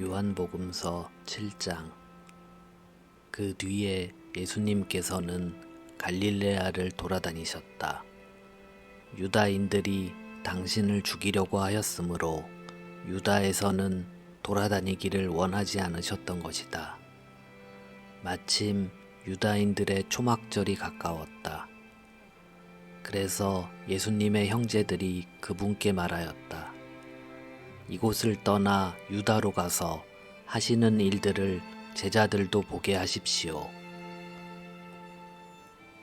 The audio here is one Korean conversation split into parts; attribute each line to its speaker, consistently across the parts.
Speaker 1: 요한복음서 7장. 그 뒤에 예수님께서는 갈릴레아를 돌아다니셨다. 유다인들이 당신을 죽이려고 하였으므로 유다에서는 돌아다니기를 원하지 않으셨던 것이다. 마침 유다인들의 초막절이 가까웠다. 그래서 예수님의 형제들이 그분께 말하였다. 이곳을 떠나 유다로 가서 하시는 일들을 제자들도 보게 하십시오.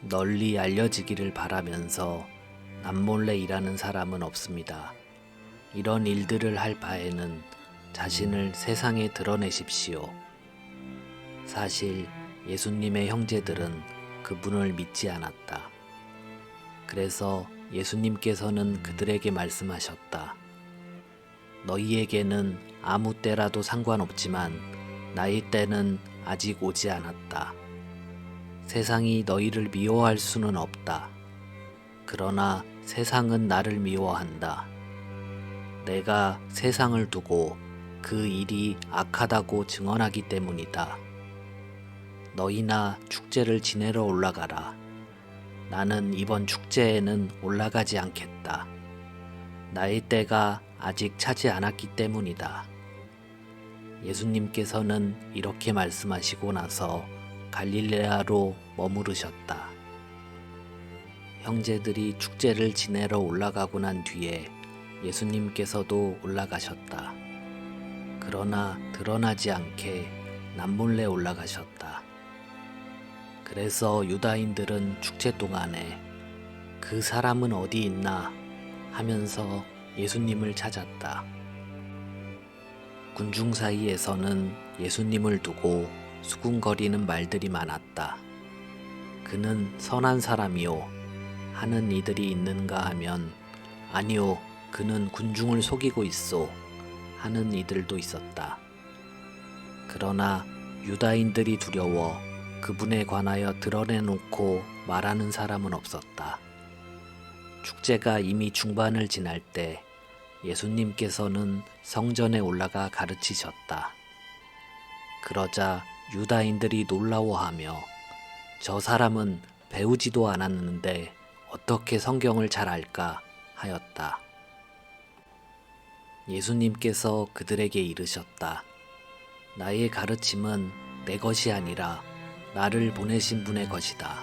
Speaker 1: 널리 알려지기를 바라면서 남몰래 일하는 사람은 없습니다. 이런 일들을 할 바에는 자신을 세상에 드러내십시오. 사실 예수님의 형제들은 그분을 믿지 않았다. 그래서 예수님께서는 그들에게 말씀하셨다. 너희에게는 아무 때라도 상관없지만 나의 때는 아직 오지 않았다. 세상이 너희를 미워할 수는 없다. 그러나 세상은 나를 미워한다. 내가 세상을 두고 그 일이 악하다고 증언하기 때문이다. 너희나 축제를 지내러 올라가라. 나는 이번 축제에는 올라가지 않겠다. 나의 때가 아직 차지 않았기 때문이다. 예수님께서는 이렇게 말씀하시고 나서 갈릴레아로 머무르셨다. 형제들이 축제를 지내러 올라가고 난 뒤에 예수님께서도 올라가셨다. 그러나 드러나지 않게 남몰래 올라가셨다. 그래서 유다인들은 축제 동안에 그 사람은 어디 있나 하면서 예수님을 찾았다. 군중 사이에서는 예수님을 두고 수군거리는 말들이 많았다. 그는 선한 사람이요 하는 이들이 있는가 하면 아니요 그는 군중을 속이고 있소 하는 이들도 있었다. 그러나 유다인들이 두려워 그분에 관하여 드러내놓고 말하는 사람은 없었다. 축제가 이미 중반을 지날 때 예수님께서는 성전에 올라가 가르치셨다. 그러자 유다인들이 놀라워하며 저 사람은 배우지도 않았는데 어떻게 성경을 잘 알까 하였다. 예수님께서 그들에게 이르셨다. 나의 가르침은 내 것이 아니라 나를 보내신 분의 것이다.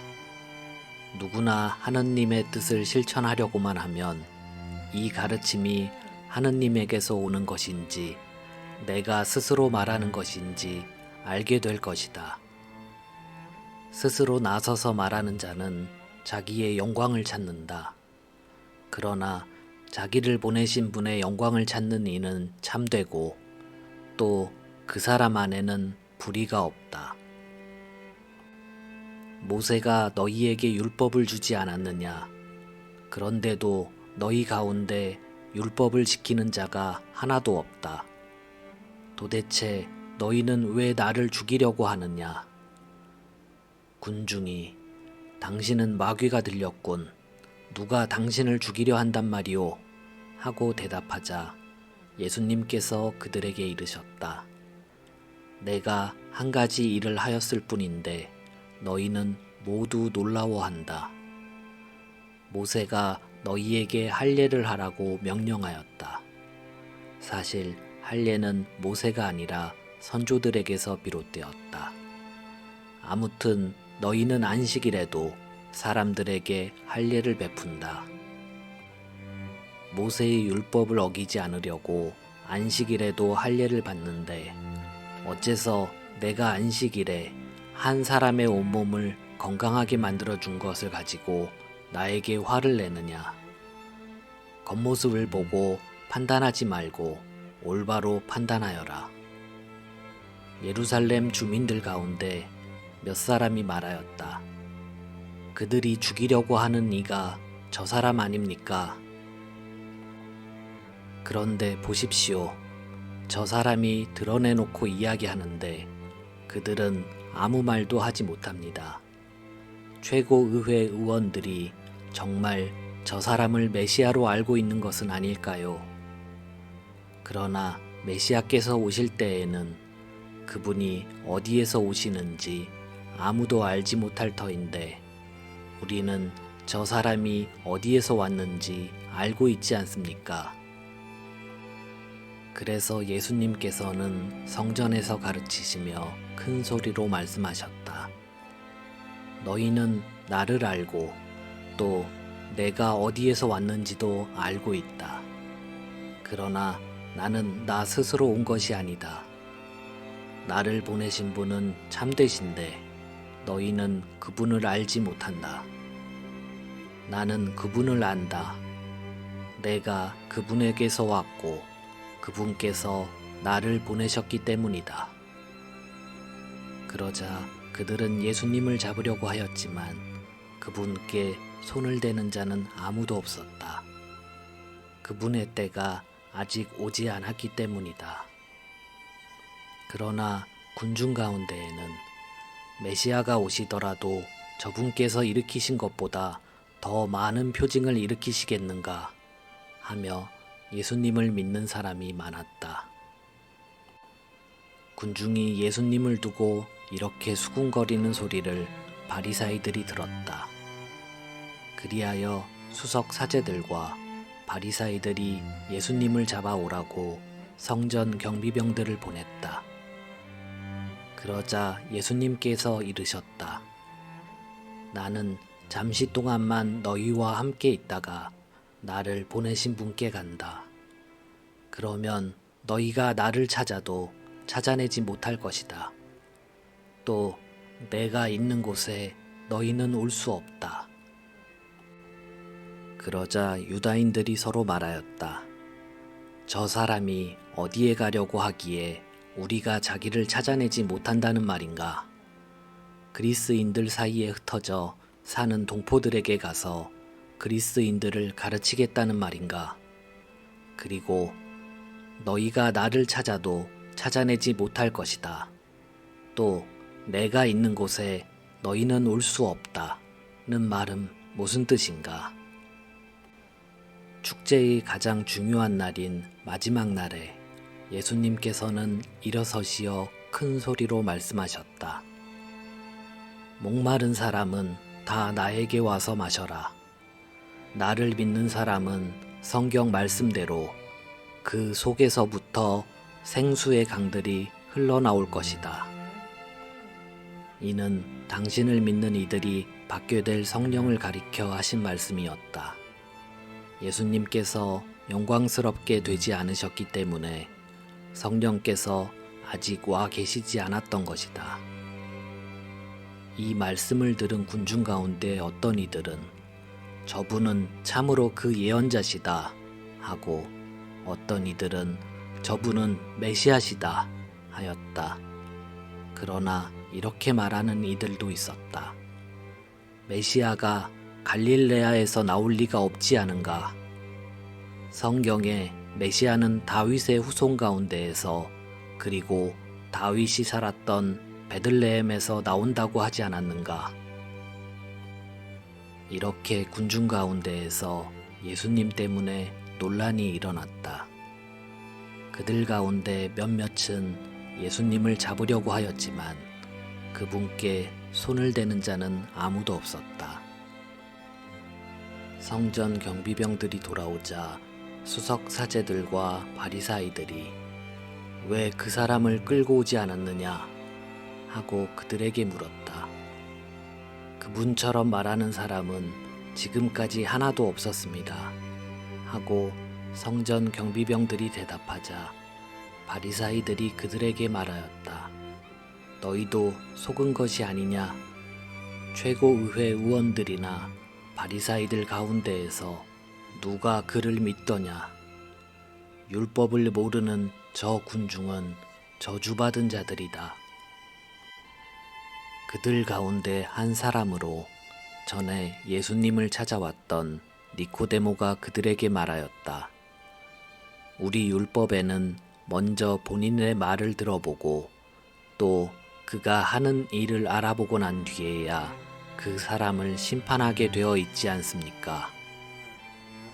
Speaker 1: 누구나 하느님의 뜻을 실천하려고만 하면 이 가르침이 하느님에게서 오는 것인지 내가 스스로 말하는 것인지 알게 될 것이다. 스스로 나서서 말하는 자는 자기의 영광을 찾는다. 그러나 자기를 보내신 분의 영광을 찾는 이는 참되고 또 그 사람 안에는 불의가 없다. 모세가 너희에게 율법을 주지 않았느냐? 그런데도 너희 가운데 율법을 지키는 자가 하나도 없다. 도대체 너희는 왜 나를 죽이려고 하느냐? 군중이 당신은 마귀가 들렸군. 누가 당신을 죽이려 한단 말이오? 하고 대답하자 예수님께서 그들에게 이르셨다. 내가 한 가지 일을 하였을 뿐인데 너희는 모두 놀라워한다. 모세가 너희에게 할례를 하라고 명령하였다. 사실 할례는 모세가 아니라 선조들에게서 비롯되었다. 아무튼 너희는 안식일에도 사람들에게 할례를 베푼다. 모세의 율법을 어기지 않으려고 안식일에도 할례를 받는데 어째서 내가 안식일에 한 사람의 온몸을 건강하게 만들어준 것을 가지고 나에게 화를 내느냐. 겉모습을 보고 판단하지 말고 올바로 판단하여라. 예루살렘 주민들 가운데 몇 사람이 말하였다. 그들이 죽이려고 하는 이가 저 사람 아닙니까? 그런데 보십시오. 저 사람이 드러내놓고 이야기하는데 그들은 아무 말도 하지 못합니다. 최고의회 의원들이 정말 저 사람을 메시아로 알고 있는 것은 아닐까요? 그러나 메시아께서 오실 때에는 그분이 어디에서 오시는지 아무도 알지 못할 터인데 우리는 저 사람이 어디에서 왔는지 알고 있지 않습니까? 그래서 예수님께서는 성전에서 가르치시며 큰 소리로 말씀하셨다. 너희는 나를 알고 또 내가 어디에서 왔는지도 알고 있다. 그러나 나는 나 스스로 온 것이 아니다. 나를 보내신 분은 참되신데 너희는 그분을 알지 못한다. 나는 그분을 안다. 내가 그분에게서 왔고 그분께서 나를 보내셨기 때문이다. 그러자 그들은 예수님을 잡으려고 하였지만 그분께 손을 대는 자는 아무도 없었다. 그분의 때가 아직 오지 않았기 때문이다. 그러나 군중 가운데에는 메시아가 오시더라도 저분께서 일으키신 것보다 더 많은 표징을 일으키시겠는가 하며 예수님을 믿는 사람이 많았다. 군중이 예수님을 두고 이렇게 수군거리는 소리를 바리사이들이 들었다. 그리하여 수석 사제들과 바리사이들이 예수님을 잡아오라고 성전 경비병들을 보냈다. 그러자 예수님께서 이르셨다. 나는 잠시 동안만 너희와 함께 있다가 나를 보내신 분께 간다. 그러면 너희가 나를 찾아도 찾아내지 못할 것이다. 또 내가 있는 곳에 너희는 올 수 없다. 그러자 유다인들이 서로 말하였다. 저 사람이 어디에 가려고 하기에 우리가 자기를 찾아내지 못한다는 말인가? 그리스인들 사이에 흩어져 사는 동포들에게 가서 그리스인들을 가르치겠다는 말인가? 그리고 너희가 나를 찾아도 찾아내지 못할 것이다. 또 내가 있는 곳에 너희는 올 수 없다는 말은 무슨 뜻인가? 축제의 가장 중요한 날인 마지막 날에 예수님께서는 일어서시어 큰 소리로 말씀하셨다. 목마른 사람은 다 나에게 와서 마셔라. 나를 믿는 사람은 성경 말씀대로 그 속에서부터 생수의 강들이 흘러나올 것이다. 이는 당신을 믿는 이들이 받게 될 성령을 가리켜 하신 말씀이었다. 예수님께서 영광스럽게 되지 않으셨기 때문에 성령께서 아직 와 계시지 않았던 것이다. 이 말씀을 들은 군중 가운데 어떤 이들은 저분은 참으로 그 예언자시다 하고 어떤 이들은 저분은 메시아시다 하였다. 그러나 이렇게 말하는 이들도 있었다. 메시아가 갈릴레아에서 나올 리가 없지 않은가? 성경에 메시아는 다윗의 후손 가운데에서 그리고 다윗이 살았던 베들레헴에서 나온다고 하지 않았는가? 이렇게 군중 가운데에서 예수님 때문에 논란이 일어났다. 그들 가운데 몇몇은 예수님을 잡으려고 하였지만 그분께 손을 대는 자는 아무도 없었다. 성전 경비병들이 돌아오자 수석 사제들과 바리사이들이 왜 그 사람을 끌고 오지 않았느냐 하고 그들에게 물었다. 그분처럼 말하는 사람은 지금까지 하나도 없었습니다 하고 성전 경비병들이 대답하자 바리사이들이 그들에게 말하였다. 너희도 속은 것이 아니냐? 최고의회 의원들이나 바리사이들 가운데에서 누가 그를 믿더냐? 율법을 모르는 저 군중은 저주받은 자들이다. 그들 가운데 한 사람으로 전에 예수님을 찾아왔던 니코데모가 그들에게 말하였다. 우리 율법에는 먼저 본인의 말을 들어보고 또 그가 하는 일을 알아보고 난 뒤에야 그 사람을 심판하게 되어 있지 않습니까?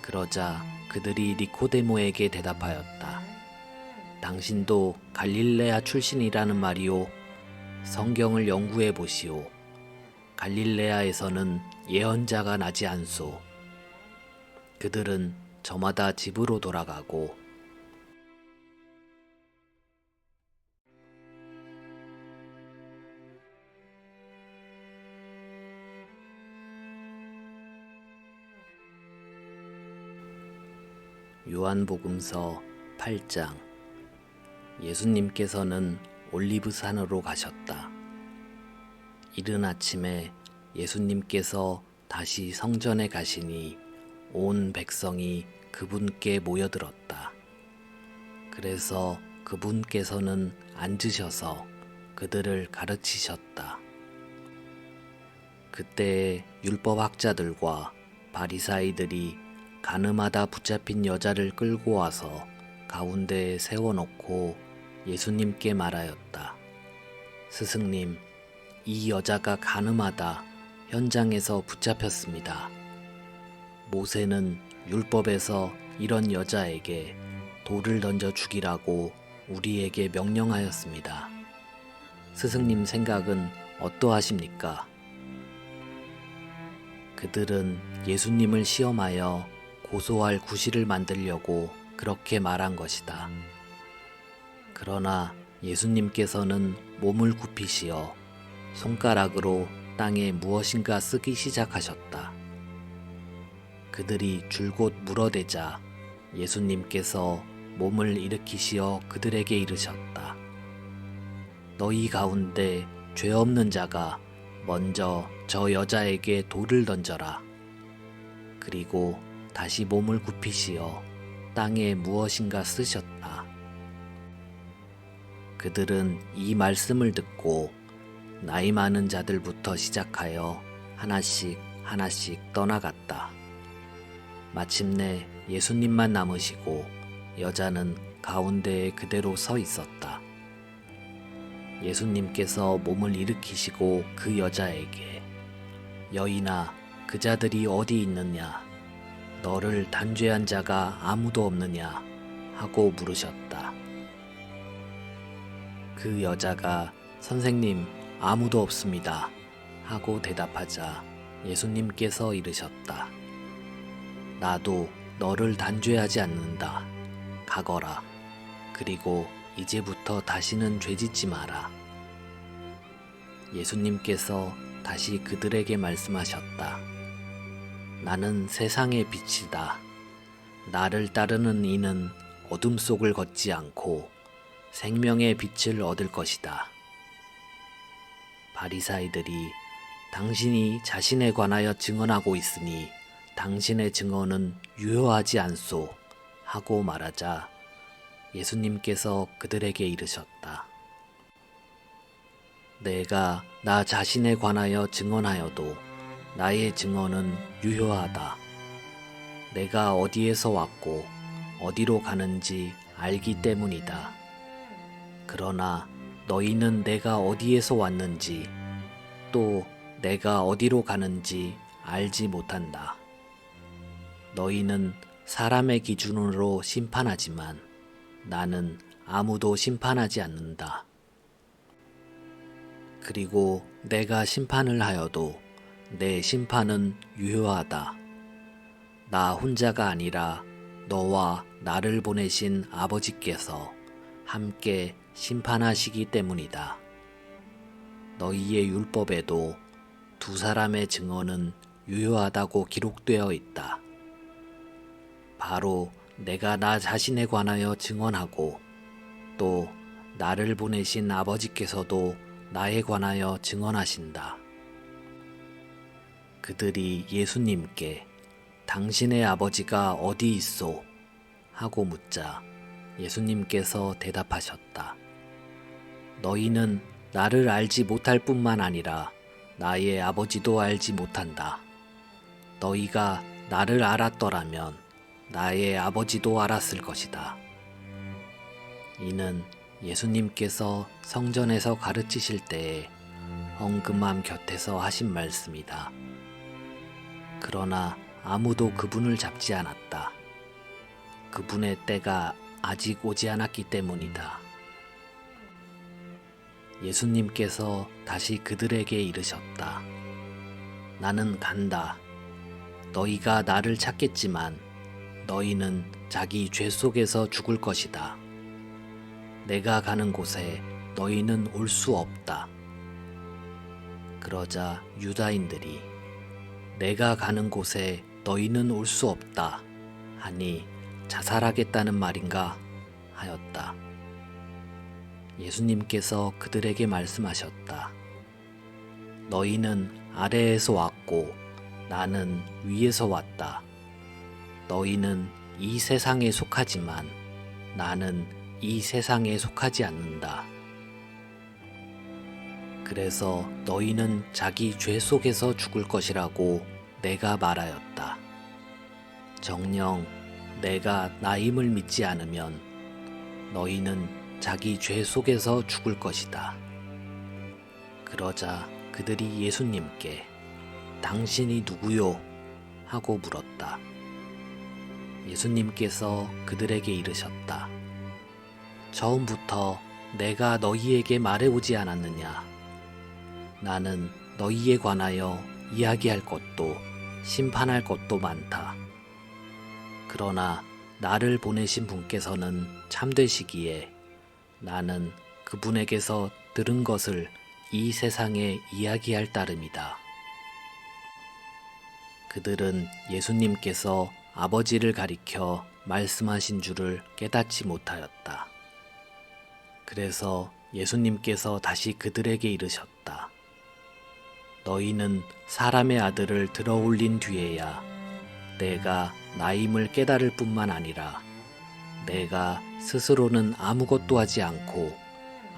Speaker 1: 그러자 그들이 니코데모에게 대답하였다. 당신도 갈릴레아 출신이라는 말이오. 성경을 연구해 보시오. 갈릴레아에서는 예언자가 나지 않소. 그들은 저마다 집으로 돌아가고 요한복음서 8장. 예수님께서는 올리브산으로 가셨다. 이른 아침에 예수님께서 다시 성전에 가시니 온 백성이 그분께 모여들었다. 그래서 그분께서는 앉으셔서 그들을 가르치셨다. 그때에 율법학자들과 바리사이들이 가늠하다 붙잡힌 여자를 끌고 와서 가운데에 세워놓고 예수님께 말하였다. 스승님, 이 여자가 가늠하다 현장에서 붙잡혔습니다. 모세는 율법에서 이런 여자에게 돌을 던져 죽이라고 우리에게 명령하였습니다. 스승님 생각은 어떠하십니까? 그들은 예수님을 시험하여 고소할 구실을 만들려고 그렇게 말한 것이다. 그러나 예수님께서는 몸을 굽히시어 손가락으로 땅에 무엇인가 쓰기 시작하셨다. 그들이 줄곧 물어대자 예수님께서 몸을 일으키시어 그들에게 이르셨다. 너희 가운데 죄 없는 자가 먼저 저 여자에게 돌을 던져라. 그리고 다시 몸을 굽히시어 땅에 무엇인가 쓰셨다. 그들은 이 말씀을 듣고 나이 많은 자들부터 시작하여 하나씩 하나씩 떠나갔다. 마침내 예수님만 남으시고 여자는 가운데에 그대로 서 있었다. 예수님께서 몸을 일으키시고 그 여자에게 여인아, 그 자들이 어디 있느냐? 너를 단죄한 자가 아무도 없느냐? 하고 물으셨다. 그 여자가 선생님, 아무도 없습니다. 하고 대답하자 예수님께서 이르셨다. 나도 너를 단죄하지 않는다. 가거라. 그리고 이제부터 다시는 죄짓지 마라. 예수님께서 다시 그들에게 말씀하셨다. 나는 세상의 빛이다. 나를 따르는 이는 어둠 속을 걷지 않고 생명의 빛을 얻을 것이다. 바리사이들이 당신이 자신에 관하여 증언하고 있으니 당신의 증언은 유효하지 않소 하고 말하자 예수님께서 그들에게 이르셨다. 내가 나 자신에 관하여 증언하여도 나의 증언은 유효하다. 내가 어디에서 왔고 어디로 가는지 알기 때문이다. 그러나 너희는 내가 어디에서 왔는지 또 내가 어디로 가는지 알지 못한다. 너희는 사람의 기준으로 심판하지만 나는 아무도 심판하지 않는다. 그리고 내가 심판을 하여도 내 심판은 유효하다. 나 혼자가 아니라 너와 나를 보내신 아버지께서 함께 심판하시기 때문이다. 너희의 율법에도 두 사람의 증언은 유효하다고 기록되어 있다. 바로 내가 나 자신에 관하여 증언하고 또 나를 보내신 아버지께서도 나에 관하여 증언하신다. 그들이 예수님께 당신의 아버지가 어디 있소? 하고 묻자 예수님께서 대답하셨다. 너희는 나를 알지 못할 뿐만 아니라 나의 아버지도 알지 못한다. 너희가 나를 알았더라면 나의 아버지도 알았을 것이다. 이는 예수님께서 성전에서 가르치실 때에 엉금함 곁에서 하신 말씀이다. 그러나 아무도 그분을 잡지 않았다. 그분의 때가 아직 오지 않았기 때문이다. 예수님께서 다시 그들에게 이르셨다. 나는 간다. 너희가 나를 찾겠지만 너희는 자기 죄 속에서 죽을 것이다. 내가 가는 곳에 너희는 올 수 없다. 그러자 유다인들이 내가 가는 곳에 너희는 올 수 없다 하니 자살하겠다는 말인가 하였다. 예수님께서 그들에게 말씀하셨다. 너희는 아래에서 왔고 나는 위에서 왔다. 너희는 이 세상에 속하지만 나는 이 세상에 속하지 않는다. 그래서 너희는 자기 죄 속에서 죽을 것이라고 내가 말하였다. 정녕 내가 나임을 믿지 않으면 너희는 자기 죄 속에서 죽을 것이다. 그러자 그들이 예수님께 당신이 누구요? 하고 물었다. 예수님께서 그들에게 이르셨다. 처음부터 내가 너희에게 말해오지 않았느냐? 나는 너희에 관하여 이야기할 것도 심판할 것도 많다. 그러나 나를 보내신 분께서는 참되시기에 나는 그분에게서 들은 것을 이 세상에 이야기할 따름이다. 그들은 예수님께서 아버지를 가리켜 말씀하신 줄을 깨닫지 못하였다. 그래서 예수님께서 다시 그들에게 이르셨다. 너희는 사람의 아들을 들어 올린 뒤에야 내가 나임을 깨달을 뿐만 아니라 내가 스스로는 아무것도 하지 않고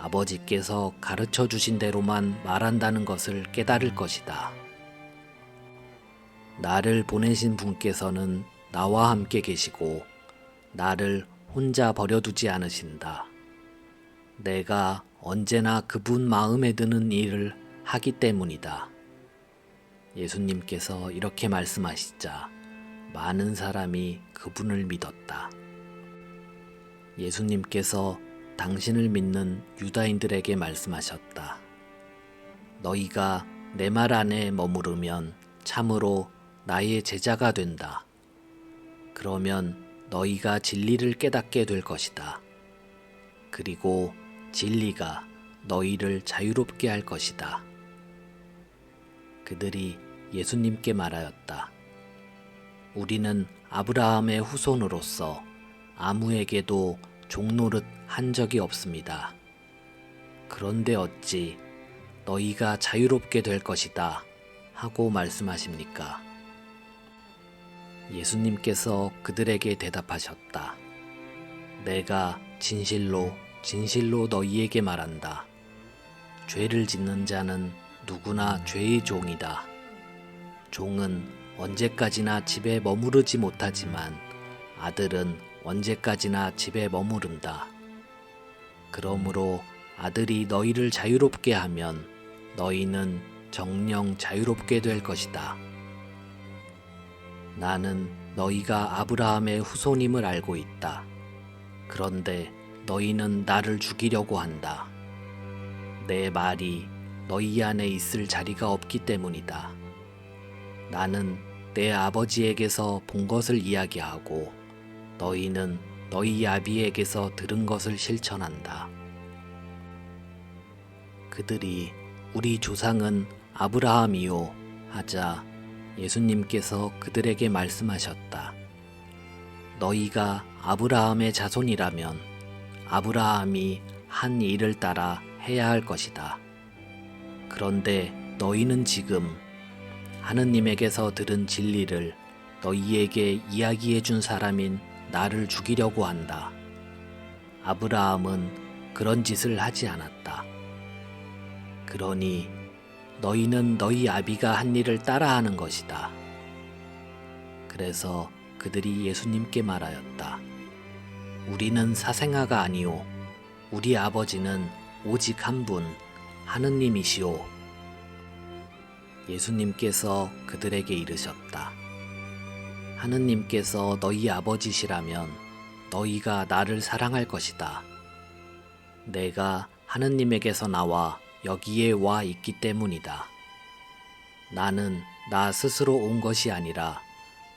Speaker 1: 아버지께서 가르쳐 주신 대로만 말한다는 것을 깨달을 것이다. 나를 보내신 분께서는 나와 함께 계시고 나를 혼자 버려두지 않으신다. 내가 언제나 그분 마음에 드는 일을 하기 때문이다. 예수님께서 이렇게 말씀하시자 많은 사람이 그분을 믿었다. 예수님께서 당신을 믿는 유다인들에게 말씀하셨다. 너희가 내 말 안에 머무르면 참으로 나의 제자가 된다. 그러면 너희가 진리를 깨닫게 될 것이다. 그리고 진리가 너희를 자유롭게 할 것이다. 그들이 예수님께 말하였다. 우리는 아브라함의 후손으로서 아무에게도 종노릇 한 적이 없습니다. 그런데 어찌 너희가 자유롭게 될 것이다 하고 말씀하십니까? 예수님께서 그들에게 대답하셨다. 내가 진실로 진실로 너희에게 말한다. 죄를 짓는 자는 누구나 죄의 종이다. 종은 언제까지나 집에 머무르지 못하지만 아들은 언제까지나 집에 머무른다. 그러므로 아들이 너희를 자유롭게 하면 너희는 정녕 자유롭게 될 것이다. 나는 너희가 아브라함의 후손임을 알고 있다. 그런데 너희는 나를 죽이려고 한다. 내 말이 너희 안에 있을 자리가 없기 때문이다. 나는 내 아버지에게서 본 것을 이야기하고 너희는 너희 아비에게서 들은 것을 실천한다. 그들이 우리 조상은 아브라함이요 하자 예수님께서 그들에게 말씀하셨다. 너희가 아브라함의 자손이라면 아브라함이 한 일을 따라 해야 할 것이다. 그런데 너희는 지금 하느님에게서 들은 진리를 너희에게 이야기해 준 사람인 나를 죽이려고 한다. 아브라함은 그런 짓을 하지 않았다. 그러니 너희는 너희 아비가 한 일을 따라하는 것이다. 그래서 그들이 예수님께 말하였다. 우리는 사생아가 아니오. 우리 아버지는 오직 한 분, 하느님이시오. 예수님께서 그들에게 이르셨다. 하느님께서 너희 아버지시라면 너희가 나를 사랑할 것이다. 내가 하느님에게서 나와 여기에 와 있기 때문이다. 나는 나 스스로 온 것이 아니라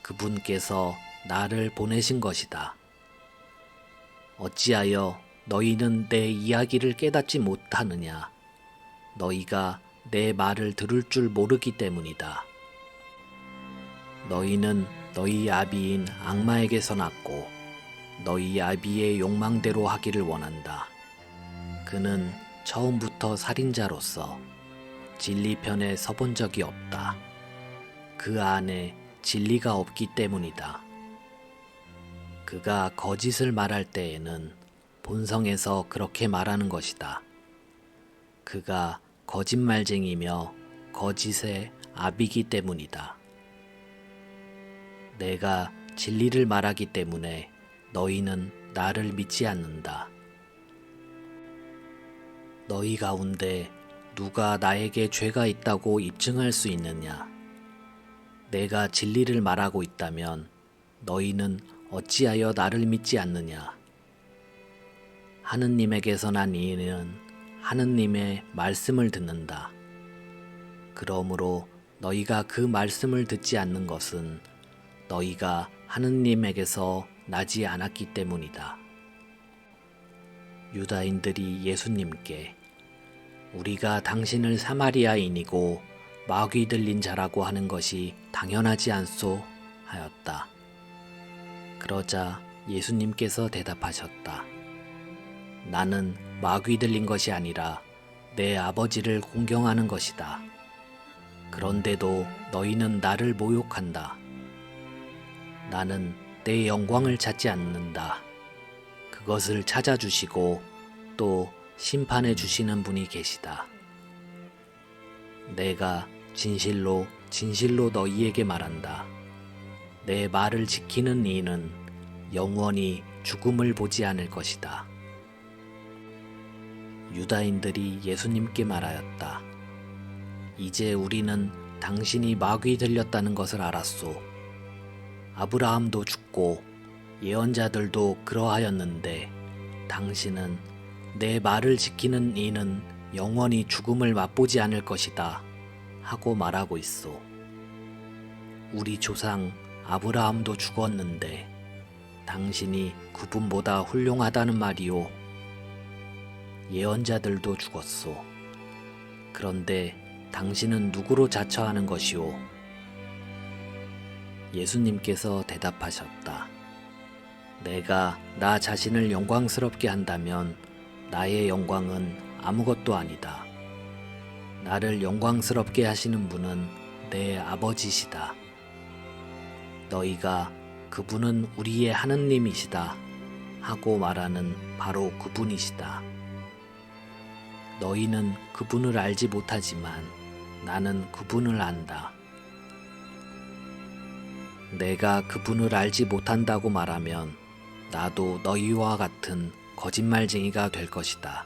Speaker 1: 그분께서 나를 보내신 것이다. 어찌하여 너희는 내 이야기를 깨닫지 못하느냐? 너희가 내 말을 들을 줄 모르기 때문이다. 너희는 너희 아비인 악마에게서 났고 너희 아비의 욕망대로 하기를 원한다. 그는 처음부터 살인자로서 진리 편에 서본 적이 없다. 그 안에 진리가 없기 때문이다. 그가 거짓을 말할 때에는 본성에서 그렇게 말하는 것이다. 그가 거짓말쟁이며 거짓의 아비기 때문이다. 내가 진리를 말하기 때문에 너희는 나를 믿지 않는다. 너희 가운데 누가 나에게 죄가 있다고 입증할 수 있느냐? 내가 진리를 말하고 있다면 너희는 어찌하여 나를 믿지 않느냐? 하느님에게서 난 이는 하느님의 말씀을 듣는다. 그러므로 너희가 그 말씀을 듣지 않는 것은 너희가 하느님에게서 나지 않았기 때문이다. 유다인들이 예수님께 우리가 당신을 사마리아인이고 마귀 들린 자라고 하는 것이 당연하지 않소? 하였다. 그러자 예수님께서 대답하셨다. 나는 마귀 들린 것이 아니라 내 아버지를 공경하는 것이다. 그런데도 너희는 나를 모욕한다. 나는 내 영광을 찾지 않는다. 그것을 찾아주시고 또 심판해 주시는 분이 계시다. 내가 진실로 진실로 너희에게 말한다. 내 말을 지키는 이는 영원히 죽음을 보지 않을 것이다. 유다인들이 예수님께 말하였다. 이제 우리는 당신이 마귀 들렸다는 것을 알았소. 아브라함도 죽고 예언자들도 그러하였는데 당신은 내 말을 지키는 이는 영원히 죽음을 맛보지 않을 것이다 하고 말하고 있소. 우리 조상 아브라함도 죽었는데 당신이 그분보다 훌륭하다는 말이오. 예언자들도 죽었소. 그런데 당신은 누구로 자처하는 것이오? 예수님께서 대답하셨다. 내가 나 자신을 영광스럽게 한다면 나의 영광은 아무것도 아니다. 나를 영광스럽게 하시는 분은 내 아버지시다. 너희가 그분은 우리의 하느님이시다 하고 말하는 바로 그분이시다. 너희는 그분을 알지 못하지만 나는 그분을 안다. 내가 그분을 알지 못한다고 말하면 나도 너희와 같은 거짓말쟁이가 될 것이다.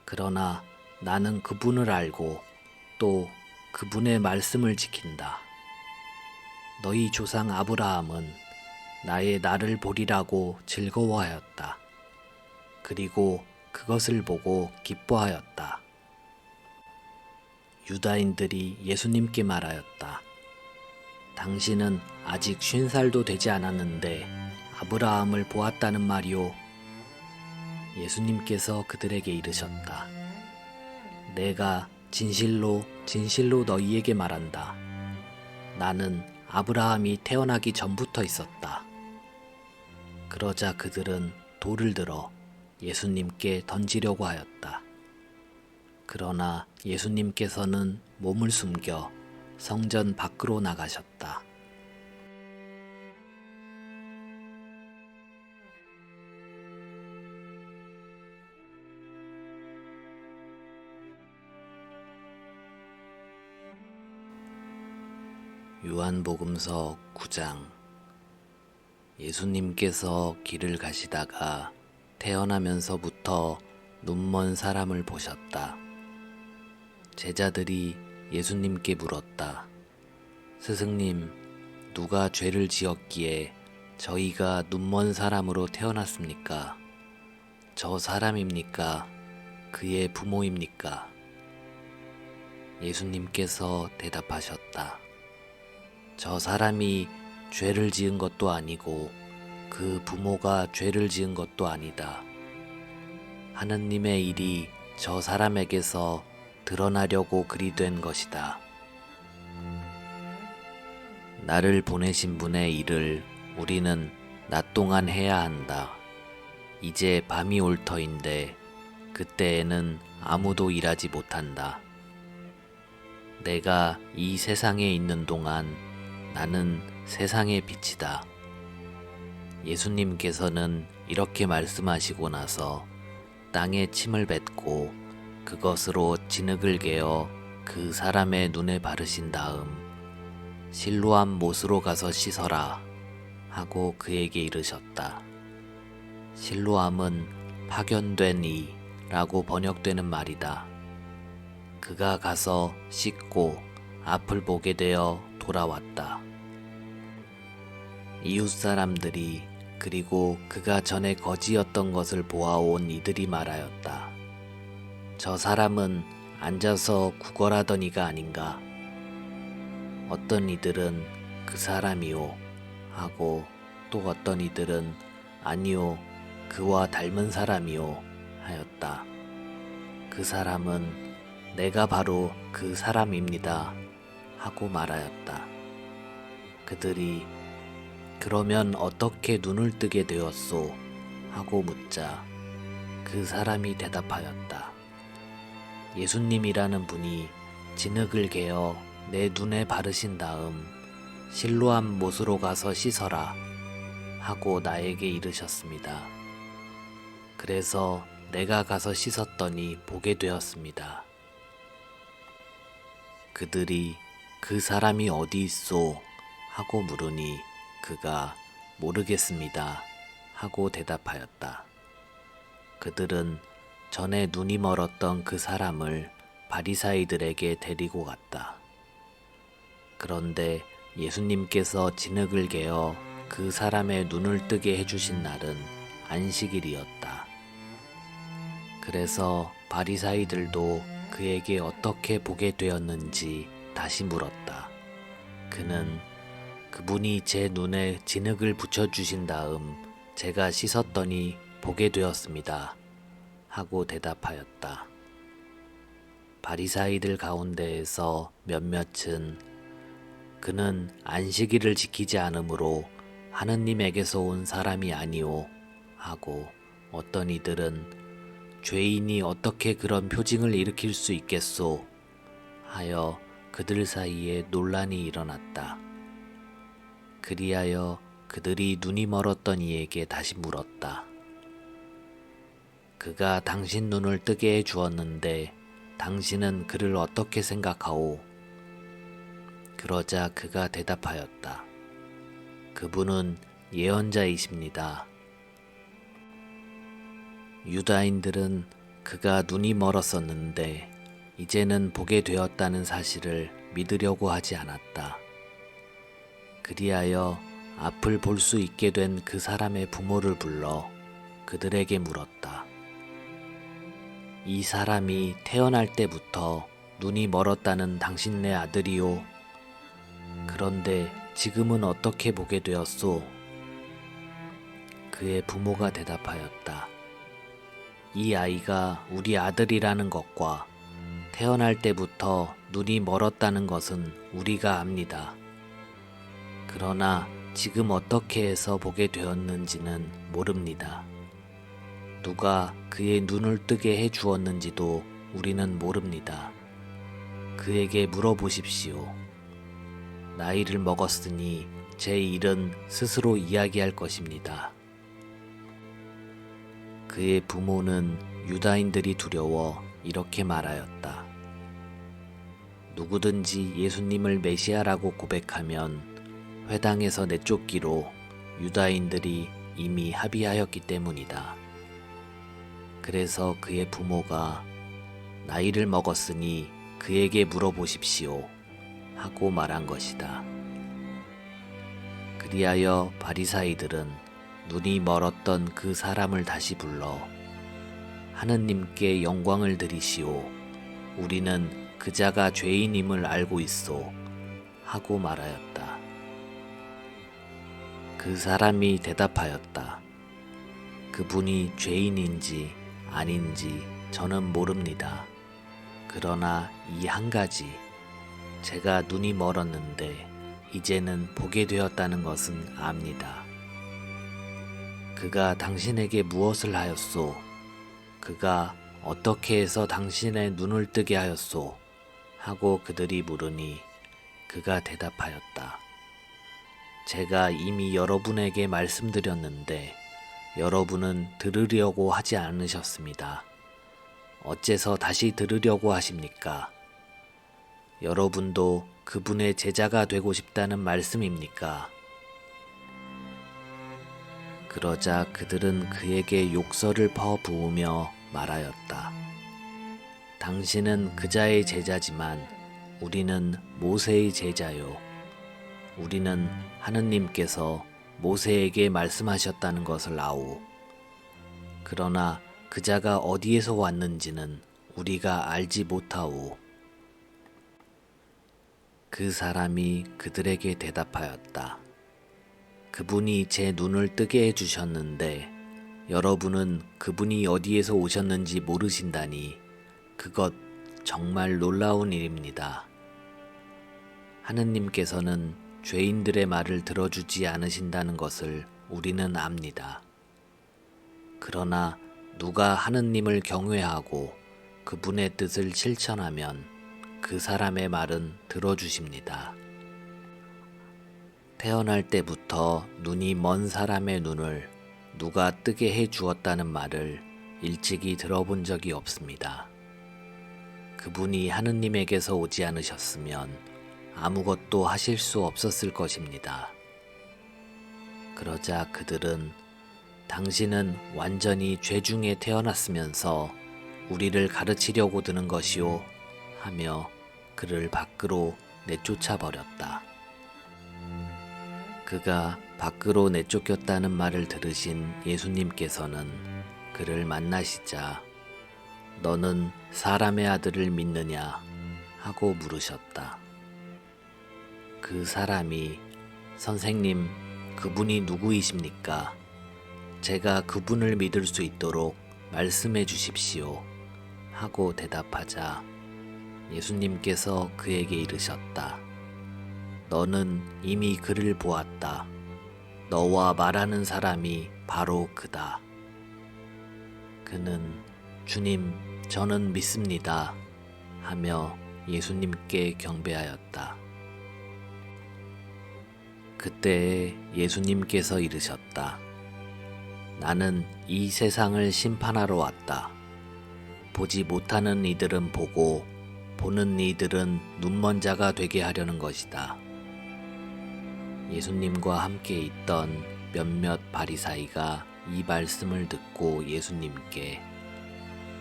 Speaker 1: 그러나 나는 그분을 알고 또 그분의 말씀을 지킨다. 너희 조상 아브라함은 나의 날을 보리라고 즐거워하였다. 그리고 그것을 보고 기뻐하였다. 유다인들이 예수님께 말하였다. 당신은 아직 50살도 되지 않았는데 아브라함을 보았다는 말이오. 예수님께서 그들에게 이르셨다. 내가 진실로 진실로 너희에게 말한다. 나는 아브라함이 태어나기 전부터 있었다. 그러자 그들은 돌을 들어 예수님께 던지려고 하였다. 그러나 예수님께서는 몸을 숨겨 성전 밖으로 나가셨다. 요한복음서 9장. 예수님께서 길을 가시다가 태어나면서부터 눈먼 사람을 보셨다. 제자들이 예수님께 물었다. 스승님, 누가 죄를 지었기에 저희가 눈먼 사람으로 태어났습니까? 저 사람입니까? 그의 부모입니까? 예수님께서 대답하셨다. 저 사람이 죄를 지은 것도 아니고 그 부모가 죄를 지은 것도 아니다. 하느님의 일이 저 사람에게서 드러나려고 그리 된 것이다. 나를 보내신 분의 일을 우리는 낮 동안 해야 한다. 이제 밤이 올 터인데 그때에는 아무도 일하지 못한다. 내가 이 세상에 있는 동안 나는 세상의 빛이다. 예수님께서는 이렇게 말씀하시고 나서 땅에 침을 뱉고 그것으로 진흙을 개어 그 사람의 눈에 바르신 다음 실로암 못으로 가서 씻어라 하고 그에게 이르셨다. 실로암은 파견된 이라고 번역되는 말이다. 그가 가서 씻고 앞을 보게 되어 돌아왔다. 이웃 사람들이 그리고 그가 전에 거지였던 것을 보아온 이들이 말하였다. 저 사람은 앉아서 구걸하던 이가 아닌가? 어떤 이들은 그 사람이요 하고 또 어떤 이들은 아니요 그와 닮은 사람이요 하였다. 그 사람은 내가 바로 그 사람입니다 하고 말하였다. 그들이 그러면 어떻게 눈을 뜨게 되었소? 하고 묻자 그 사람이 대답하였다. 예수님이라는 분이 진흙을 개어 내 눈에 바르신 다음 실로암 못으로 가서 씻어라 하고 나에게 이르셨습니다. 그래서 내가 가서 씻었더니 보게 되었습니다. 그들이 그 사람이 어디 있소? 하고 물으니 그가 모르겠습니다 하고 대답하였다. 그들은 전에 눈이 멀었던 그 사람을 바리사이들에게 데리고 갔다. 그런데 예수님께서 진흙을 개어 그 사람의 눈을 뜨게 해주신 날은 안식일이었다. 그래서 바리사이들도 그에게 어떻게 보게 되었는지 다시 물었다. 그는 그분이 제 눈에 진흙을 붙여주신 다음 제가 씻었더니 보게 되었습니다 하고 대답하였다. 바리사이들 가운데에서 몇몇은 그는 안식일을 지키지 않으므로 하느님에게서 온 사람이 아니오 하고 어떤 이들은 죄인이 어떻게 그런 표징을 일으킬 수 있겠소 하여 그들 사이에 논란이 일어났다. 그리하여 그들이 눈이 멀었던 이에게 다시 물었다. 그가 당신 눈을 뜨게 해 주었는데 당신은 그를 어떻게 생각하오? 그러자 그가 대답하였다. 그분은 예언자이십니다. 유다인들은 그가 눈이 멀었었는데 이제는 보게 되었다는 사실을 믿으려고 하지 않았다. 그리하여 앞을 볼 수 있게 된 그 사람의 부모를 불러 그들에게 물었다. 이 사람이 태어날 때부터 눈이 멀었다는 당신네 아들이요. 그런데 지금은 어떻게 보게 되었소? 그의 부모가 대답하였다. 이 아이가 우리 아들이라는 것과 태어날 때부터 눈이 멀었다는 것은 우리가 압니다. 그러나 지금 어떻게 해서 보게 되었는지는 모릅니다. 누가 그의 눈을 뜨게 해 주었는지도 우리는 모릅니다. 그에게 물어보십시오. 나이를 먹었으니 제 일은 스스로 이야기할 것입니다. 그의 부모는 유다인들이 두려워 이렇게 말하였다. 누구든지 예수님을 메시아라고 고백하면 회당에서 내쫓기로 유다인들이 이미 합의하였기 때문이다. 그래서 그의 부모가 나이를 먹었으니 그에게 물어보십시오 하고 말한 것이다. 그리하여 바리사이들은 눈이 멀었던 그 사람을 다시 불러 하느님께 영광을 드리시오. 우리는 그자가 죄인임을 알고 있소. 하고 말하였다. 그 사람이 대답하였다. 그분이 죄인인지 아닌지 저는 모릅니다. 그러나 이 한 가지, 제가 눈이 멀었는데 이제는 보게 되었다는 것은 압니다. 그가 당신에게 무엇을 하였소? 그가 어떻게 해서 당신의 눈을 뜨게 하였소? 하고 그들이 물으니 그가 대답하였다. 제가 이미 여러분에게 말씀드렸는데 여러분은 들으려고 하지 않으셨습니다. 어째서 다시 들으려고 하십니까? 여러분도 그분의 제자가 되고 싶다는 말씀입니까? 그러자 그들은 그에게 욕설을 퍼부으며 말하였다. 당신은 그자의 제자지만 우리는 모세의 제자요. 우리는 하느님께서 모세에게 말씀하셨다는 것을 아오. 그러나 그자가 어디에서 왔는지는 우리가 알지 못하오. 그 사람이 그들에게 대답하였다. 그분이 제 눈을 뜨게 해주셨는데 여러분은 그분이 어디에서 오셨는지 모르신다니 그것 정말 놀라운 일입니다. 하느님께서는 죄인들의 말을 들어주지 않으신다는 것을 우리는 압니다. 그러나 누가 하느님을 경외하고 그분의 뜻을 실천하면 그 사람의 말은 들어주십니다. 태어날 때부터 눈이 먼 사람의 눈을 누가 뜨게 해 주었다는 말을 일찍이 들어본 적이 없습니다. 그분이 하느님에게서 오지 않으셨으면 아무것도 하실 수 없었을 것입니다. 그러자 그들은 당신은 완전히 죄 중에 태어났으면서 우리를 가르치려고 드는 것이오 하며 그를 밖으로 내쫓아 버렸다. 그가 밖으로 내쫓겼다는 말을 들으신 예수님께서는 그를 만나시자 너는 사람의 아들을 믿느냐 하고 물으셨다. 그 사람이 선생님, 그분이 누구이십니까? 제가 그분을 믿을 수 있도록 말씀해 주십시오. 하고 대답하자 예수님께서 그에게 이르셨다. 너는 이미 그를 보았다. 너와 말하는 사람이 바로 그다. 그는 주님, 저는 믿습니다. 하며 예수님께 경배하였다. 그때에 예수님께서 이르셨다. 나는 이 세상을 심판하러 왔다. 보지 못하는 이들은 보고 보는 이들은 눈먼 자가 되게 하려는 것이다. 예수님과 함께 있던 몇몇 바리사이가 이 말씀을 듣고 예수님께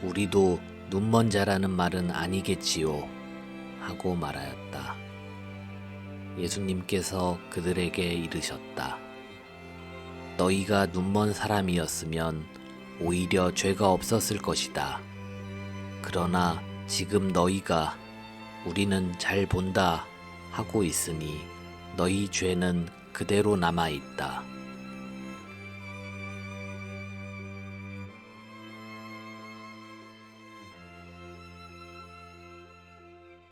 Speaker 1: 우리도 눈먼 자라는 말은 아니겠지요 하고 말하였다. 예수님께서 그들에게 이르셨다. 너희가 눈먼 사람이었으면 오히려 죄가 없었을 것이다. 그러나 지금 너희가 우리는 잘 본다 하고 있으니 너희 죄는 그대로 남아있다.